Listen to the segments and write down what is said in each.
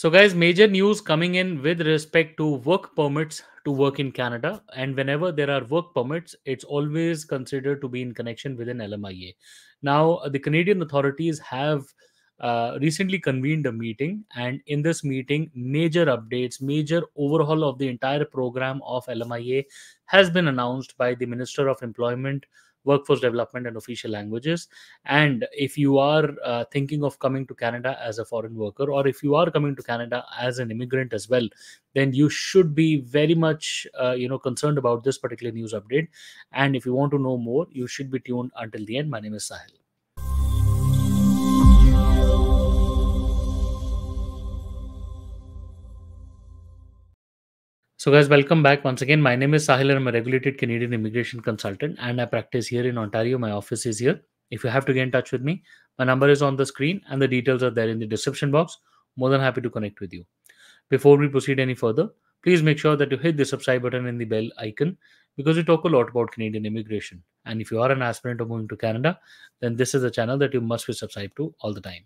So, guys, major news coming in with respect to work permits to work in Canada. And whenever there are work permits, it's always considered to be in connection with an LMIA. Now, the Canadian authorities have recently convened a meeting, and in this meeting, major updates, major overhaul of the entire program of LMIA has been announced by the Minister of Employment, Workforce Development, and Official Languages. And if you are thinking of coming to Canada as a foreign worker, or if you are coming to Canada as an immigrant as well, then you should be very much concerned about this particular news update. And if you want to know more, you should be tuned until the end. My name is Sahil. So, guys, welcome back once again. My name is Sahil, and I'm a regulated Canadian immigration consultant, and I practice here in Ontario. My office is here. If you have to get in touch with me, my number is on the screen, and the details are there in the description box. More than happy to connect with you. Before we proceed any further, please make sure that you hit the subscribe button and the bell icon, because we talk a lot about Canadian immigration. And if you are an aspirant of moving to Canada, then this is a channel that you must be subscribed to all the time.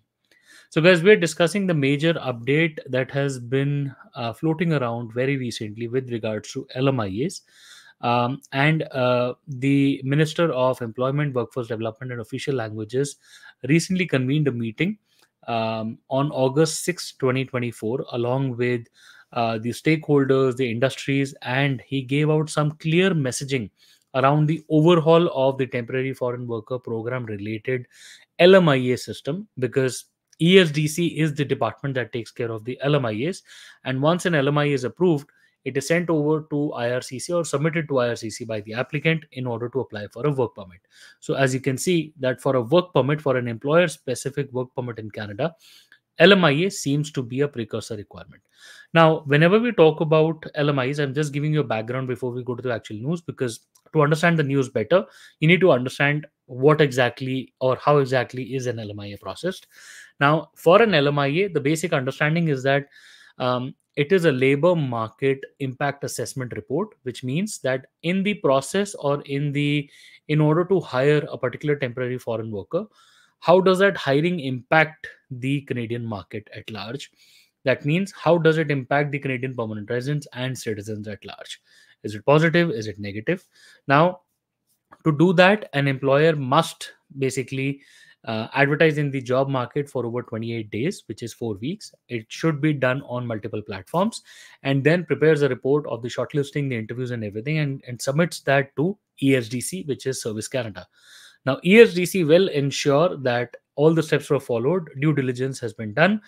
So, guys, we're discussing the major update that has been floating around very recently with regards to LMIAs. And the Minister of Employment, Workforce Development, and Official Languages recently convened a meeting on August 6, 2024, along with the stakeholders, the industries, and he gave out some clear messaging around the overhaul of the temporary foreign worker program related LMIA system, because ESDC is the department that takes care of the LMIAs. And once an LMIA is approved, it is sent over to IRCC or submitted to IRCC by the applicant in order to apply for a work permit. So, as you can see, that for a work permit, for an employer specific work permit in Canada, LMIA seems to be a precursor requirement. Now, whenever we talk about LMIs, I'm just giving you a background before we go to the actual news, because to understand the news better, you need to understand what exactly or how exactly is an LMIA processed. Now, for an LMIA, the basic understanding is that it is a labor market impact assessment report, which means that in the process or in order to hire a particular temporary foreign worker, how does that hiring impact the Canadian market at large? That means, how does it impact the Canadian permanent residents and citizens at large? Is it positive? Is it negative? Now, to do that, an employer must basically advertise in the job market for over 28 days, which is 4 weeks. It should be done on multiple platforms, and then prepares a report of the shortlisting, the interviews, and everything, and submits that to ESDC, which is Service Canada. Now, ESDC will ensure that all the steps were followed, due diligence has been done.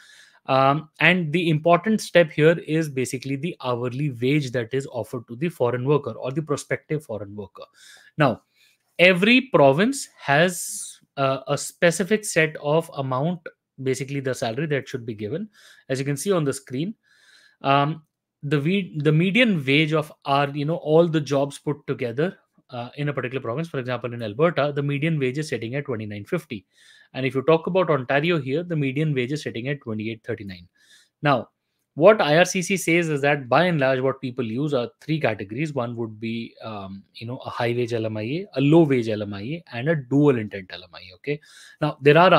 And the important step here is basically the hourly wage that is offered to the foreign worker or the prospective foreign worker. Now, every province has a specific set of amount, basically the salary that should be given. As you can see on the screen, um, the median wage of our all the jobs put together in a particular province. For example, in Alberta, the median wage is sitting at 29.50, and if you talk about Ontario here, the median wage is sitting at 28.39. Now, what IRCC says is that by and large, what people use are three categories. One would be a high wage LMIA, a low wage LMIA, and a dual intent LMIA. Okay. Now, there are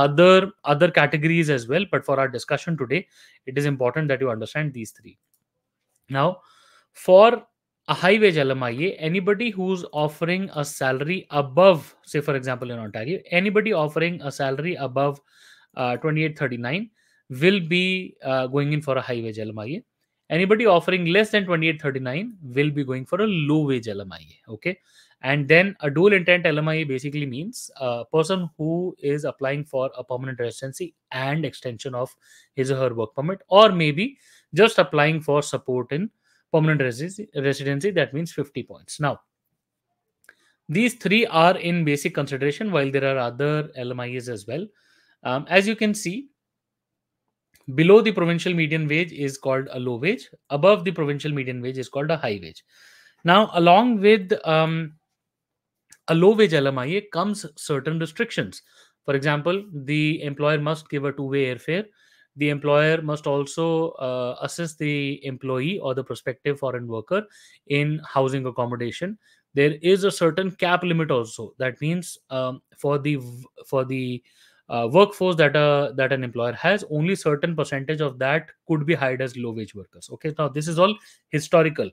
other categories as well, but for our discussion today, it is important that you understand these three. Now, for a high wage LMIA, anybody who's offering a salary above, say for example in Ontario, anybody offering a salary above 28.39 will be going in for a high wage LMIA. Anybody offering less than 28.39 will be going for a low wage LMIA. Okay. And then a dual intent LMIA basically means a person who is applying for a permanent residency and extension of his or her work permit, or maybe just applying for support in permanent residency. That means 50 points. Now, these three are in basic consideration, while there are other LMIAs as well. As you can see, below the provincial median wage is called a low wage. Above the provincial median wage is called a high wage. Now, along with a low wage LMIA comes certain restrictions. For example, the employer must give a two-way airfare. The employer must also assist the employee or the prospective foreign worker in housing accommodation. There is a certain cap limit also. That means for the workforce that an employer has, only certain percentage of that could be hired as low wage workers. Okay, now this is all historical.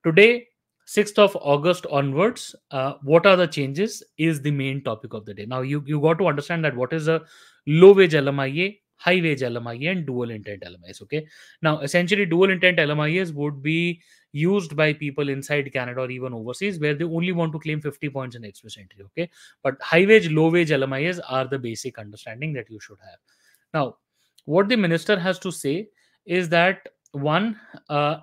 Today, 6th of August onwards, what are the changes is the main topic of the day. Now, you got to understand that what is a low wage LMIA, high wage LMIA, and dual intent LMIs. Okay. Now, essentially, dual intent LMIAs would be used by people inside Canada or even overseas where they only want to claim 50 points in express entry. Okay. But high wage, low wage LMIAs are the basic understanding that you should have. Now, what the minister has to say is that one,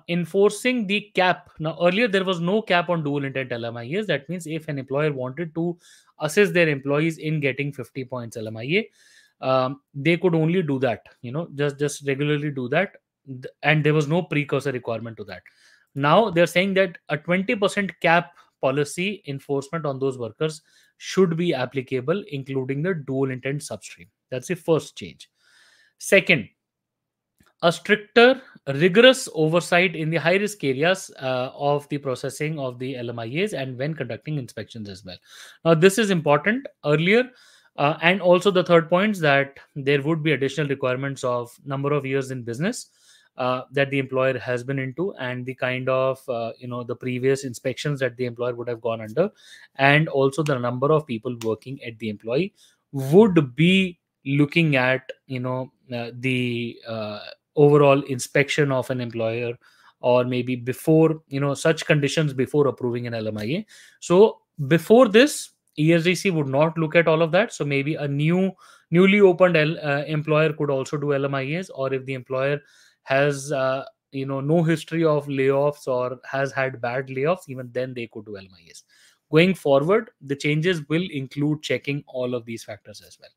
enforcing the cap. Now, earlier there was no cap on dual intent LMIAs. That means if an employer wanted to assist their employees in getting 50 points LMIA, they could only do that. Just regularly do that, and there was no precursor requirement to that. Now they're saying that a 20% cap policy enforcement on those workers should be applicable, including the dual intent substream. That's the first change. Second, a stricter, rigorous oversight in the high risk areas of the processing of the LMIAs and when conducting inspections as well. Now, this is important earlier. And also, the third point is that there would be additional requirements of number of years in business that the employer has been into, and the kind of the previous inspections that the employer would have gone under, and also the number of people working at the employee would be looking at the overall inspection of an employer, or maybe before such conditions before approving an LMIA. So before this, ESDC would not look at all of that. So maybe a newly opened employer could also do LMIAs, or if the employer has no history of layoffs or has had bad layoffs, even then they could do LMIAs. Going forward, the changes will include checking all of these factors as well.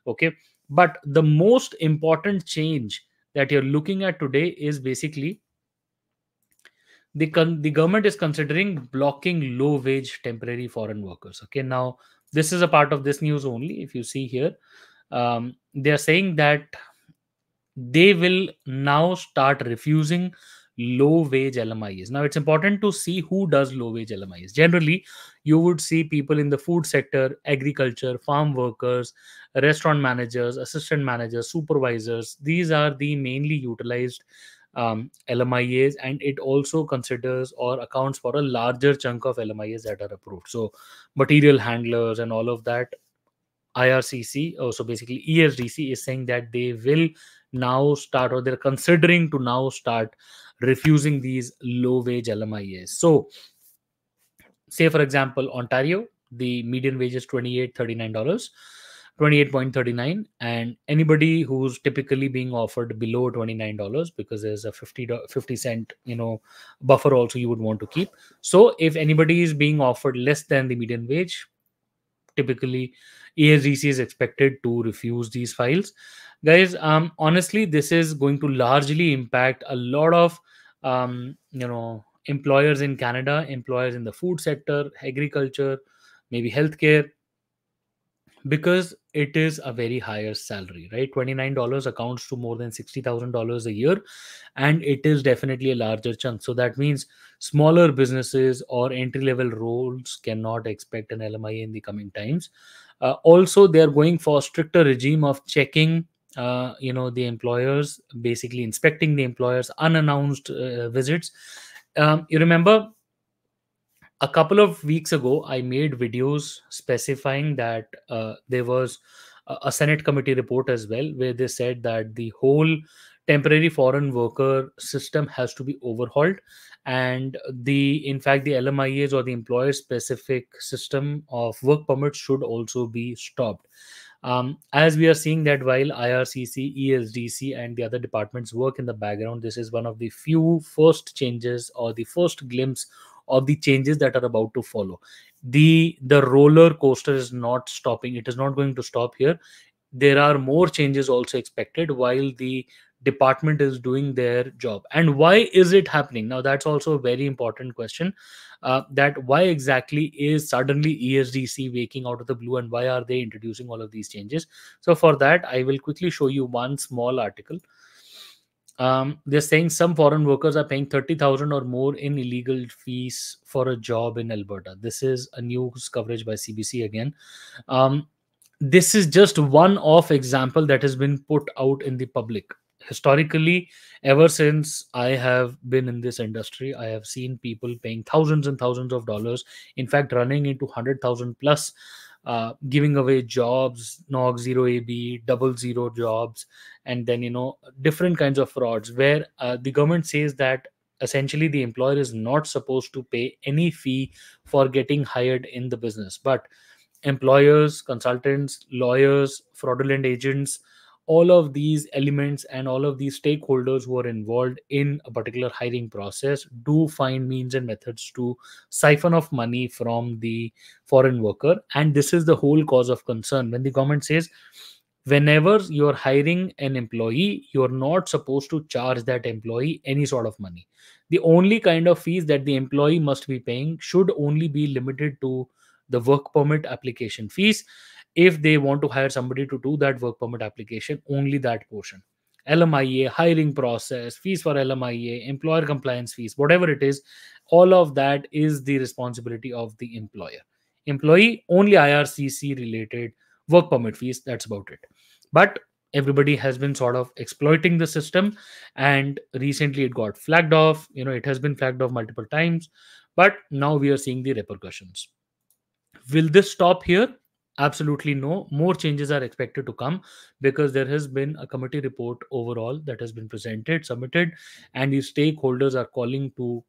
Okay, but the most important change that you're looking at today is basically the government is considering blocking low wage temporary foreign workers. Okay, now this is a part of this news only. If you see here, they are saying that they will now start refusing low wage LMIs. Now, it's important to see who does low wage LMIs. Generally, you would see people in the food sector, agriculture, farm workers, restaurant managers, assistant managers, supervisors. These are the mainly utilized LMIAs, and it also considers or accounts for a larger chunk of LMIAs that are approved. So, material handlers and all of that. IRCC, so basically ESDC, is saying that they will now start, or they're considering to now start refusing these low wage LMIAs. So, say for example, Ontario, the median wage is $28.39, 28.39, and anybody who's typically being offered below $29, because there's a 50 cent buffer also you would want to keep. So if anybody is being offered less than the median wage, typically ESDC is expected to refuse these files. Guys, honestly, this is going to largely impact a lot of employers in Canada, employers in the food sector, agriculture, maybe healthcare, because it is a very higher salary, right? $29 accounts to more than $60,000 a year, and it is definitely a larger chunk. So that means smaller businesses or entry level roles cannot expect an LMIA in the coming times. Also, they are going for a stricter regime of checking the employers, basically inspecting the employers, unannounced visits. You remember a couple of weeks ago, I made videos specifying that there was a Senate committee report as well, where they said that the whole temporary foreign worker system has to be overhauled, and in fact, the LMIAs, or the employer specific system of work permits, should also be stopped. As we are seeing that while IRCC, ESDC, and the other departments work in the background, this is one of the few first changes, or the first glimpse of the changes that are about to follow. The roller coaster is not stopping. It is not going to stop here. There are more changes also expected while the department is doing their job. And why is it happening? Now, that's also a very important question. That why exactly is suddenly ESDC waking out of the blue, and why are they introducing all of these changes? So for that, I will quickly show you one small article. They're saying some foreign workers are paying 30,000 or more in illegal fees for a job in Alberta. This is a news coverage by CBC again. This is just one of example that has been put out in the public. Historically, ever since I have been in this industry, I have seen people paying thousands and thousands of dollars, in fact running into 100,000 plus, giving away jobs, nog zero ab, double zero jobs, and then different kinds of frauds where the government says that essentially the employer is not supposed to pay any fee for getting hired in the business, but employers, consultants, lawyers, fraudulent agents, all of these elements and all of these stakeholders who are involved in a particular hiring process do find means and methods to siphon off money from the foreign worker. And this is the whole cause of concern when the government says whenever you're hiring an employee, you're not supposed to charge that employee any sort of money. The only kind of fees that the employee must be paying should only be limited to the work permit application fees. If they want to hire somebody to do that work permit application, only that portion. LMIA, hiring process, fees for LMIA, employer compliance fees, whatever it is, all of that is the responsibility of the employer. Employee only IRCC related work permit fees, that's about it. But everybody has been sort of exploiting the system, and recently it got flagged off. It has been flagged off multiple times, but now we are seeing the repercussions. Will this stop here? Absolutely no. More changes are expected to come because there has been a committee report overall that has been presented, submitted, and the stakeholders are calling to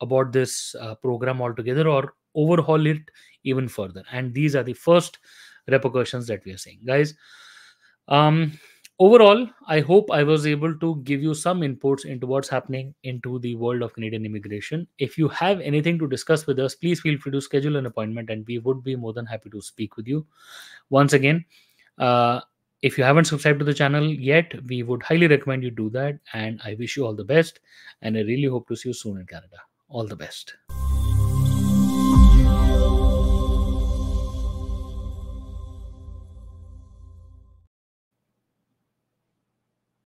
about this program altogether or overhaul it even further. And these are the first repercussions that we are seeing, guys. um, Overall, I hope I was able to give you some inputs into what's happening into the world of Canadian immigration. If you have anything to discuss with us, please feel free to schedule an appointment and we would be more than happy to speak with you. Once again, uh, if you haven't subscribed to the channel yet, we would highly recommend you do that. And I wish you all the best. And I really hope to see you soon in Canada. All the best.